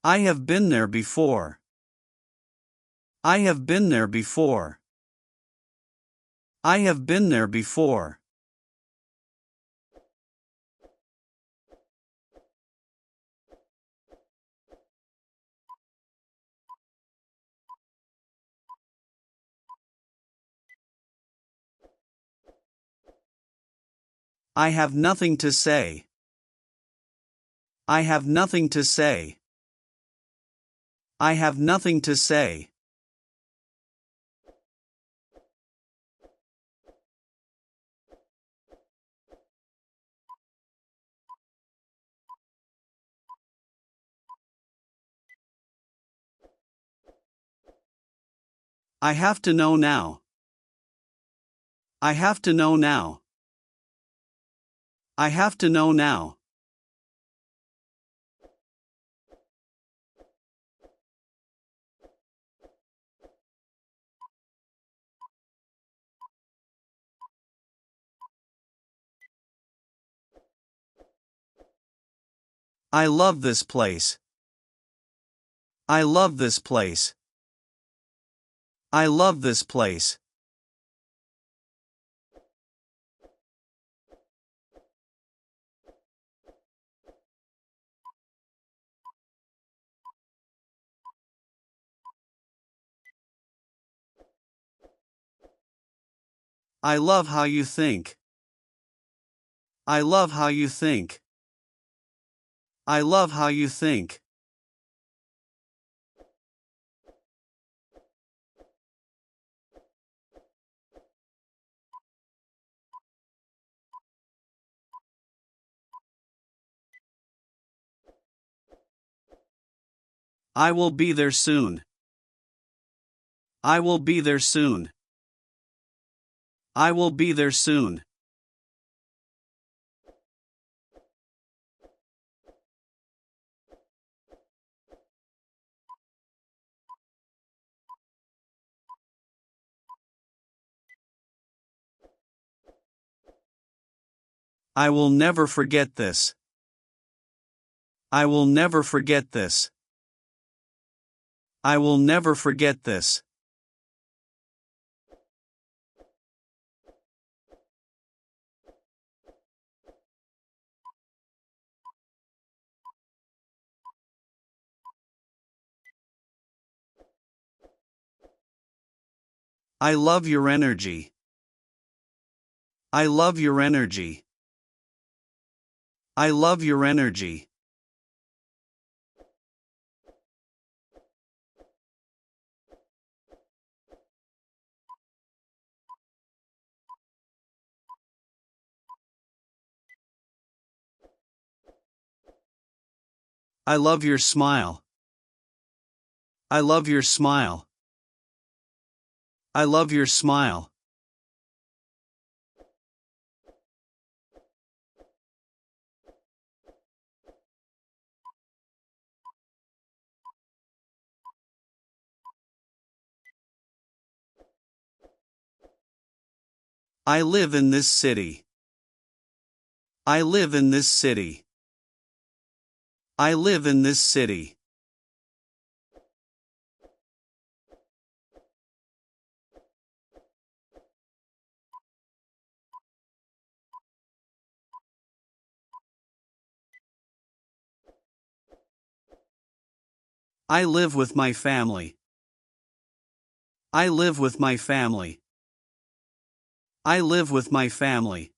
I have been there before. I have been there before. I have been there before. I have nothing to say. I have nothing to say. I have nothing to say. I have to know now. I have to know now. I have to know now. I love this place. I love this place. I love this place. I love how you think. I love how you think. I love how you think. I will be there soon. I will be there soon. I will be there soon. I will never forget this. I will never forget this. I will never forget this. I love your energy. I love your energy. I love your energy. I love your smile. I love your smile. I love your smile. I live in this city. I live in this city. I live in this city. I live with my family. I live with my family. I live with my family.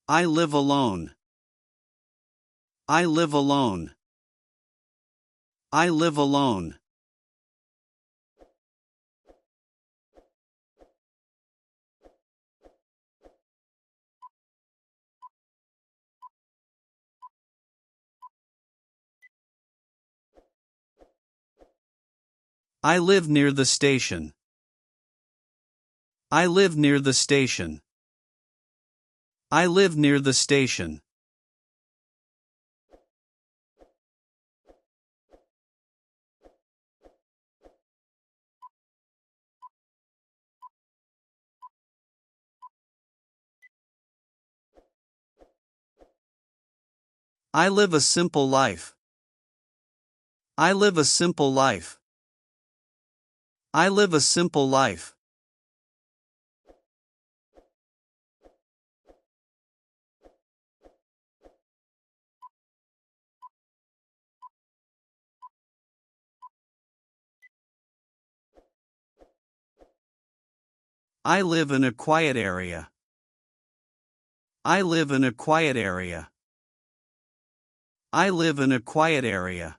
I live alone. I live alone. I live alone. I live near the station. I live near the station. I live near the station. I live a simple life. I live a simple life. I live a simple life. I live in a quiet area. I live in a quiet area. I live in a quiet area.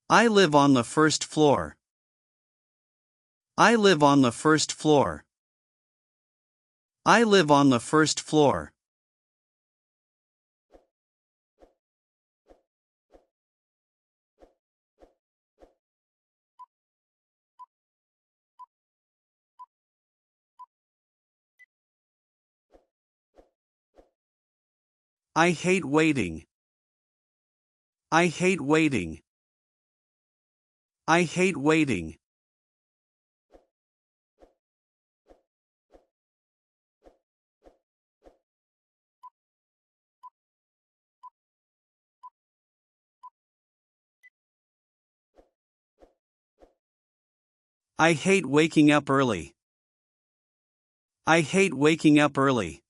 I live on the first floor. I live on the first floor. I live on the first floor. I hate waiting. I hate waiting. I hate waiting. I hate waking up early. I hate waking up early.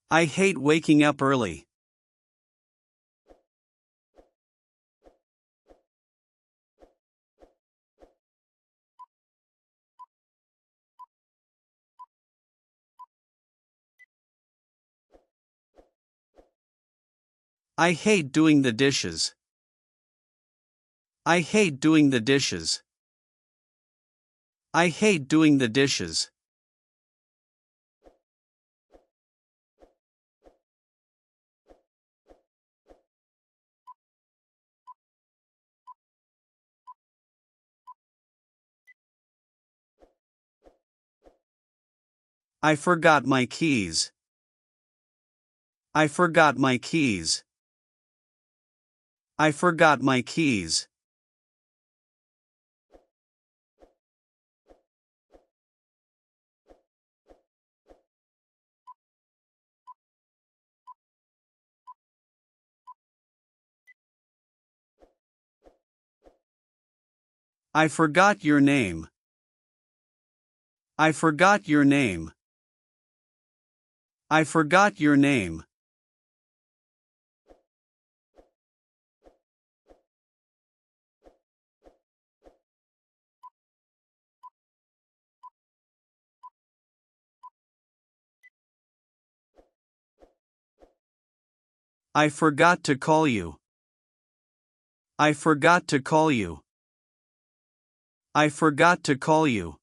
I hate waking up early. I hate doing the dishes. I hate doing the dishes. I hate doing the dishes. I forgot my keys. I forgot my keys. I forgot my keys. I forgot your name. I forgot your name. I forgot your name. I forgot to call you. I forgot to call you. I forgot to call you.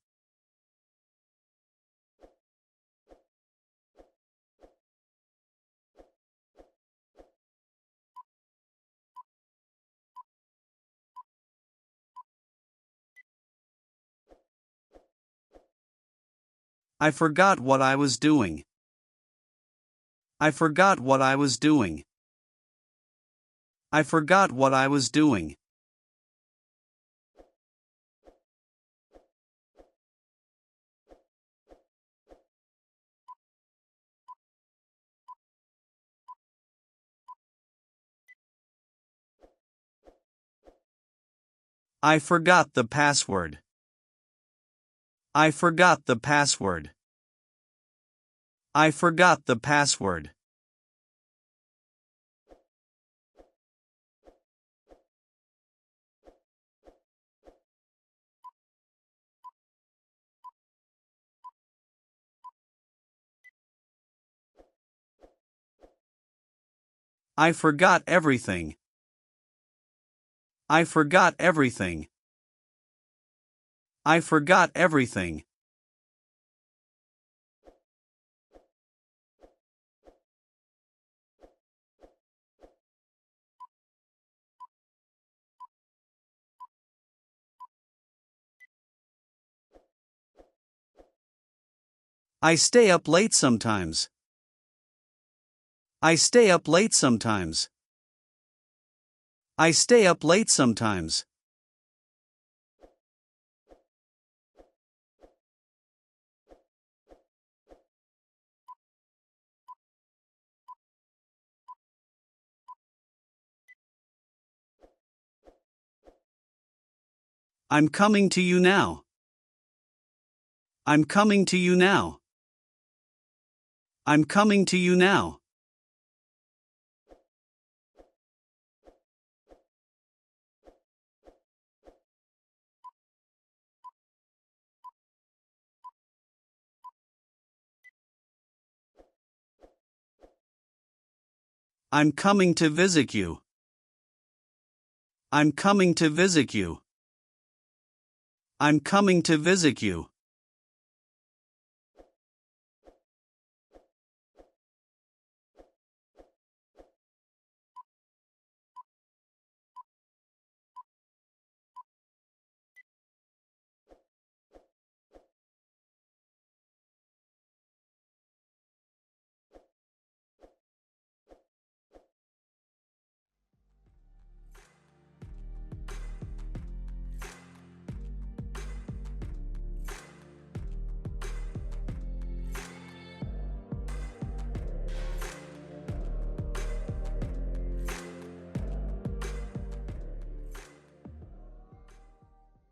I forgot what I was doing. I forgot what I was doing. I forgot what I was doing. I forgot the password. I forgot the password. I forgot the password. I forgot everything. I forgot everything. I forgot everything. I stay up late sometimes. I stay up late sometimes. I stay up late sometimes. I'm coming to you now. I'm coming to you now. I'm coming to you now. I'm coming to visit you. I'm coming to visit you. I'm coming to visit you.